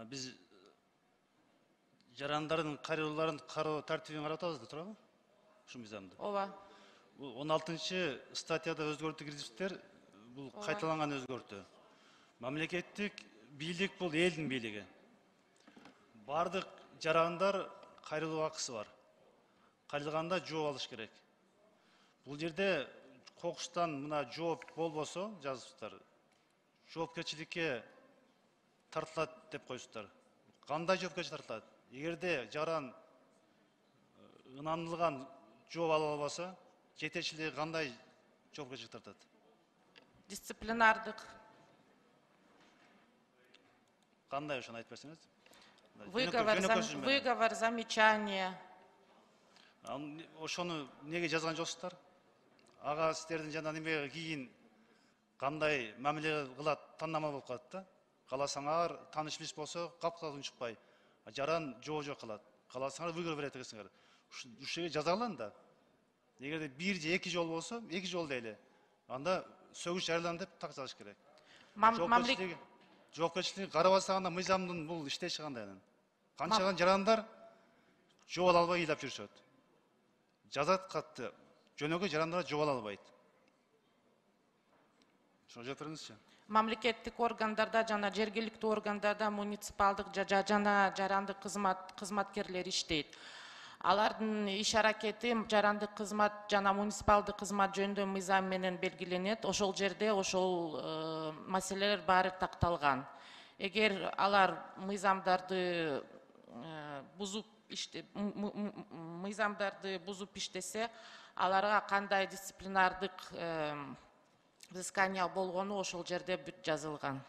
Biz жарандардын кароолорун кароо тартибин карап атабыз да туурабы? Ушул мыйзамды. Ооба. Бул 16 статьяда өзгөртүү киргизиптер. Бул кайталанган өзгөртүү. Мамлекеттик бийлик бул элдин бийлиги. Бардык жарандар кайрылуу акысы бар. Кайрылганда жооп алыш керек. Бул жерде кокустан мына жооп болбосо, жазыптар. Жоопкерчиликке тартылат деп коюштар. Кандай жоопкерчилик тартылат? Эгерде жаран ынандылган жооп ала албаса, жетекчилиги кандай жоопкерчилик тартат? Дисциплинардык. Кандай ошону айтып берсеңиз? Выговор, замечание. Ошону неге жазган жоксуздар? Ага сиздердин жана немеге кийин кандай мамиле кылат, тандама болуп калат да. Каласаңар тааныш билиш болсо, капкадан чыкпай, жаран жоо кылат. Каласаңар выговор берет экенсиңер. Ушул жерге жазалан да. Эгерде бир же эки жол болсо, эки жол дейли. Анда сөгүш жарыялан деп так жазыш керек. Жоопкерчилиги карабаса анда мыйзамдын бул иштеши кандай анан? Канчаган жарандар жоо ала албай ыйлап жүрүшөт. Жазат катты. Жөнөкөй жарандар жоо ала албайт. Ошо жооп бериңизчи. Мамлекеттик органдарда жана жергиликтүү органдарда муниципалдык жана жарандык кызматкерлер иштейт. Алардын иш аракети жарандык кызмат жана муниципалдык кызмат жөнүндө мыйзам менен белгиленет. Ошол жерде ошол маселелер баары такталган. Эгер алар мыйзамдарды бузуп иштесе, аларга кандай дисциплинардык взыскание болгону ошол жерде бүт жазылган.